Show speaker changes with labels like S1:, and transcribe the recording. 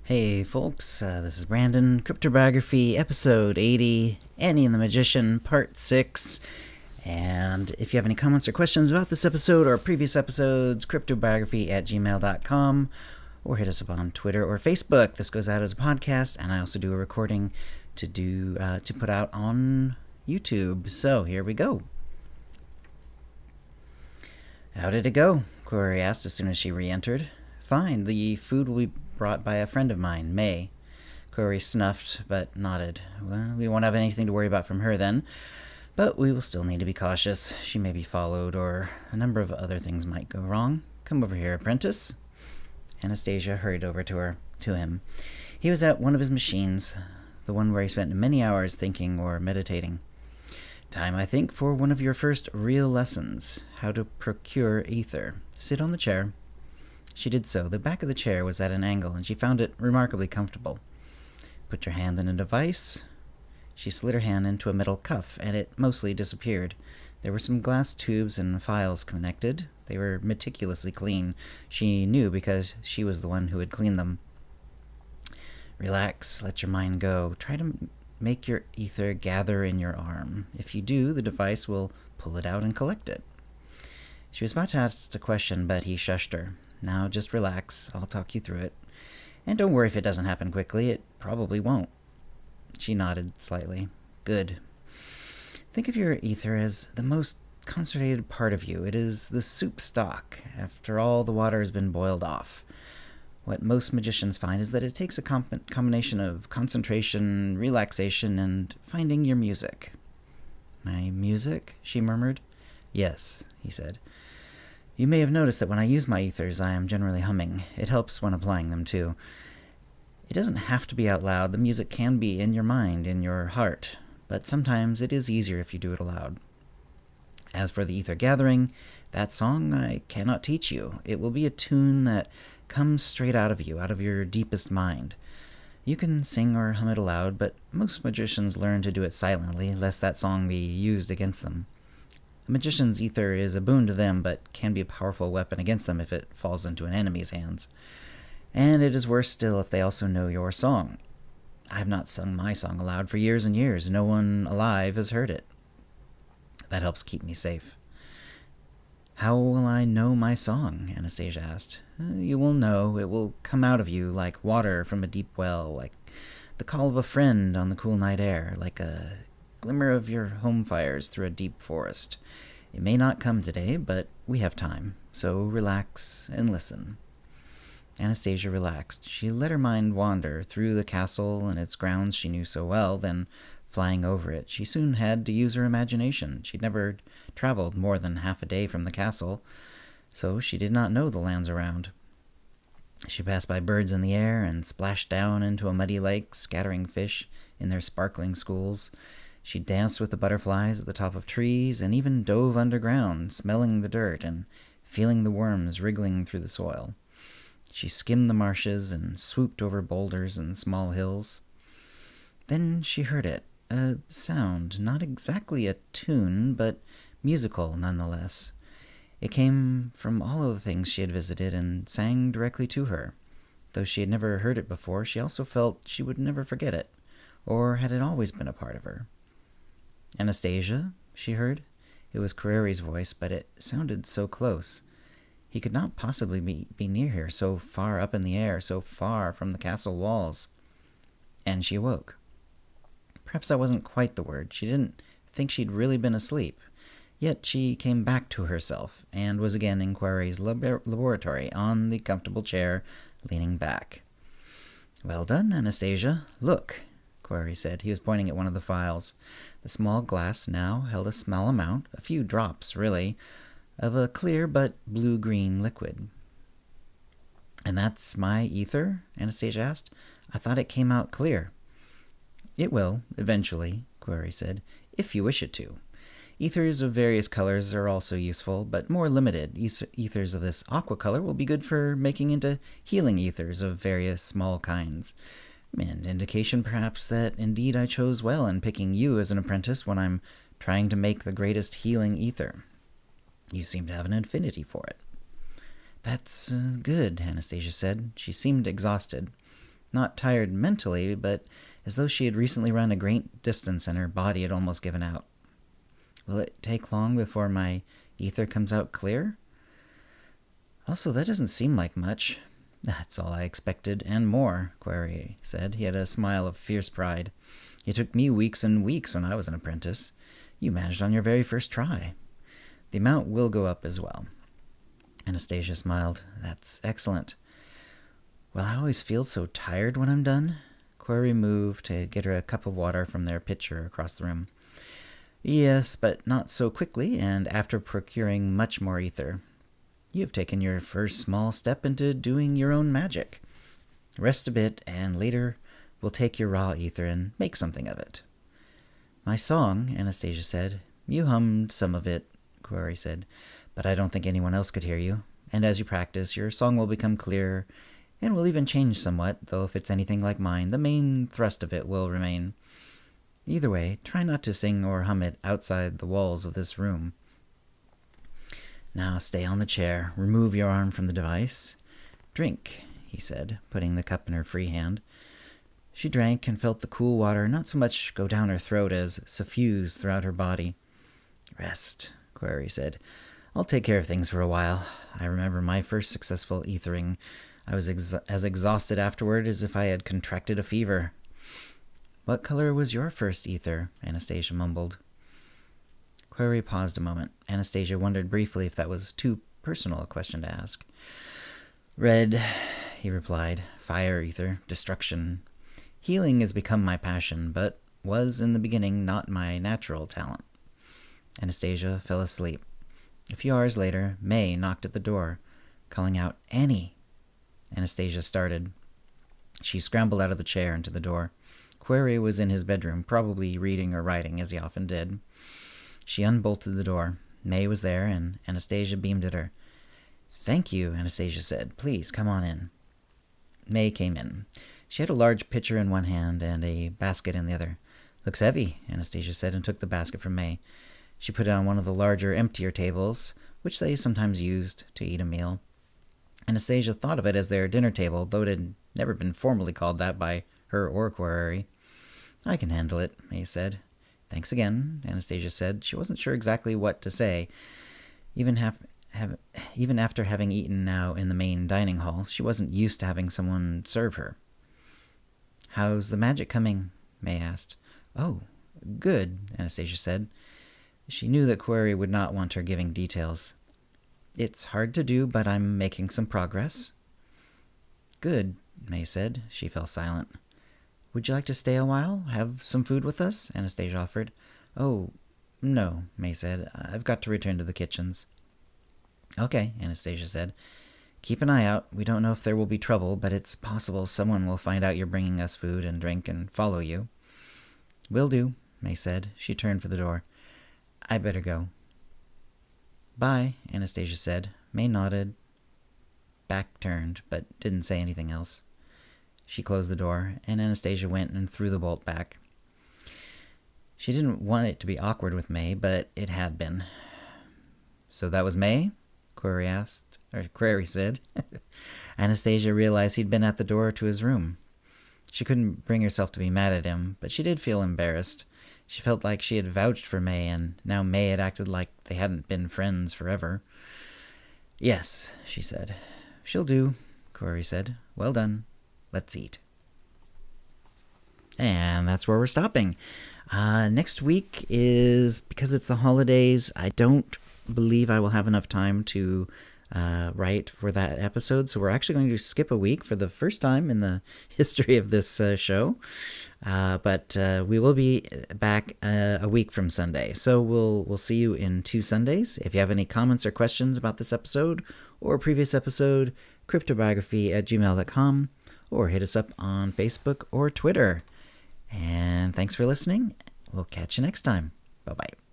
S1: Hey folks, this is Brandon, CryptoBiography, episode 80, Annie and the Magician, part 6. And if you have any comments or questions about this episode or previous episodes, cryptobiography@gmail.com, or hit us up on Twitter or Facebook. This goes out as a podcast, and I also do a recording to put out on YouTube. So here we go. How did it go? Corey asked as soon as she re-entered. Fine, the food will be brought by a friend of mine, May. Corey snuffed, but nodded. Well, we won't have anything to worry about from her then, but we will still need to be cautious. She may be followed, or a number of other things might go wrong. Come over here, apprentice. Anastasia hurried over to him. He was at one of his machines, the one where he spent many hours thinking or meditating. Time, I think, for one of your first real lessons, how to procure ether. Sit on the chair. She did so. The back of the chair was at an angle, and she found it remarkably comfortable. Put your hand in a device. She slid her hand into a metal cuff, and it mostly disappeared. There were some glass tubes and files connected. They were meticulously clean. She knew because she was the one who had cleaned them. Relax. Let your mind go. Try to make your ether gather in your arm. If you do, the device will pull it out and collect it. She was about to ask a question, but he shushed her. Now just relax. I'll talk you through it. And don't worry if it doesn't happen quickly. It probably won't. She nodded slightly. Good. Think of your ether as the most concentrated part of you. It is the soup stock after all the water has been boiled off. What most magicians find is that it takes a combination of concentration, relaxation, and finding your music. My music? She murmured. Yes, he said. You may have noticed that when I use my ethers, I am generally humming. It helps when applying them, too. It doesn't have to be out loud. The music can be in your mind, in your heart, but sometimes it is easier if you do it aloud. As for the ether gathering, that song I cannot teach you. It will be a tune that comes straight out of you, out of your deepest mind. You can sing or hum it aloud, but most magicians learn to do it silently, lest that song be used against them. A magician's ether is a boon to them, but can be a powerful weapon against them if it falls into an enemy's hands. And it is worse still if they also know your song. I have not sung my song aloud for years and years. No one alive has heard it. That helps keep me safe. How will I know my song? Anastasia asked. You will know. It will come out of you like water from a deep well, like the call of a friend on the cool night air, like a glimmer of your home fires through a deep forest. It may not come today, but we have time, so relax and listen. Anastasia relaxed. She let her mind wander through the castle and its grounds she knew so well, then flying over it. She soon had to use her imagination. She'd never traveled more than half a day from the castle, so she did not know the lands around. She passed by birds in the air and splashed down into a muddy lake, scattering fish in their sparkling schools. She danced with the butterflies at the top of trees and even dove underground, smelling the dirt and feeling the worms wriggling through the soil. She skimmed the marshes and swooped over boulders and small hills. Then she heard it, a sound, not exactly a tune, but musical nonetheless. It came from all of the things she had visited and sang directly to her. Though she had never heard it before, she also felt she would never forget it, or had it always been a part of her. Anastasia, she heard. It was Carreri's voice, but it sounded so close. He could not possibly be near here, so far up in the air, so far from the castle walls. And she awoke. Perhaps that wasn't quite the word. She didn't think she'd really been asleep. Yet she came back to herself, and was again in Quarry's laboratory, on the comfortable chair, leaning back. Well done, Anastasia. Look, Quarry said. He was pointing at one of the files. The small glass now held a small amount, a few drops, really, of a clear but blue-green liquid. And that's my ether? Anastasia asked. I thought it came out clear. It will, eventually, Quarry said, if you wish it to. Ethers of various colors are also useful, but more limited. Ethers of this aqua color will be good for making into healing ethers of various small kinds. An indication, perhaps, that indeed I chose well in picking you as an apprentice when I'm trying to make the greatest healing ether. You seem to have an affinity for it. That's good, Anastasia said. She seemed exhausted. Not tired mentally, but as though she had recently run a great distance and her body had almost given out. Will it take long before my ether comes out clear? Also, that doesn't seem like much. That's all I expected, and more, Query said. He had a smile of fierce pride. It took me weeks and weeks when I was an apprentice. You managed on your very first try. The amount will go up as well. Anastasia smiled. That's excellent. Well, I always feel so tired when I'm done. Query moved to get her a cup of water from their pitcher across the room. Yes, but not so quickly, and after procuring much more ether. You have taken your first small step into doing your own magic. Rest a bit, and later we'll take your raw ether and make something of it. My song, Anastasia said. You hummed some of it, Query said, but I don't think anyone else could hear you. And as you practice, your song will become clearer, and will even change somewhat, though if it's anything like mine, the main thrust of it will remain. Either way, try not to sing or hum it outside the walls of this room. Now stay on the chair. Remove your arm from the device. Drink, he said, putting the cup in her free hand. She drank and felt the cool water not so much go down her throat as suffuse throughout her body. Rest, Query said. I'll take care of things for a while. I remember my first successful ethering. I was as exhausted afterward as if I had contracted a fever. What color was your first ether? Anastasia mumbled. Query paused a moment. Anastasia wondered briefly if that was too personal a question to ask. Red, he replied. Fire ether, destruction. Healing has become my passion, but was in the beginning not my natural talent. Anastasia fell asleep. A few hours later, May knocked at the door, calling out, Annie. Anastasia started. She scrambled out of the chair and to the door. Query was in his bedroom, probably reading or writing, as he often did. She unbolted the door. May was there, and Anastasia beamed at her. Thank you, Anastasia said. Please, come on in. May came in. She had a large pitcher in one hand and a basket in the other. Looks heavy, Anastasia said, and took the basket from May. She put it on one of the larger, emptier tables, which they sometimes used to eat a meal. Anastasia thought of it as their dinner table, though it had never been formally called that by her or Query. I can handle it, May said. Thanks again, Anastasia said. She wasn't sure exactly what to say. Even after having eaten now in the main dining hall, she wasn't used to having someone serve her. How's the magic coming? May asked. Oh, good, Anastasia said. She knew that Query would not want her giving details. It's hard to do, but I'm making some progress. Good, May said. She fell silent. Would you like to stay a while? Have some food with us? Anastasia offered. Oh, no, May said. I've got to return to the kitchens. Okay, Anastasia said. Keep an eye out. We don't know if there will be trouble, but it's possible someone will find out you're bringing us food and drink and follow you. Will do, May said. She turned for the door. I better go. Bye, Anastasia said. May nodded, back turned, but didn't say anything else. She closed the door, and Anastasia went and threw the bolt back. She didn't want it to be awkward with May, but it had been. So that was May? Query said. Anastasia realized he'd been at the door to his room. She couldn't bring herself to be mad at him, but she did feel embarrassed. She felt like she had vouched for May, and now May had acted like they hadn't been friends forever. Yes, she said. She'll do, Query said. Well done. Let's eat. And that's where we're stopping. Next week is, because it's the holidays, I don't believe I will have enough time to write for that episode, so we're actually going to skip a week for the first time in the history of this show. But we will be back a week from Sunday, so we'll see you in 2 Sundays. If you have any comments or questions about this episode or a previous episode, cryptobiography@gmail.com, or hit us up on Facebook or Twitter. And thanks for listening. We'll catch you next time. Bye-bye.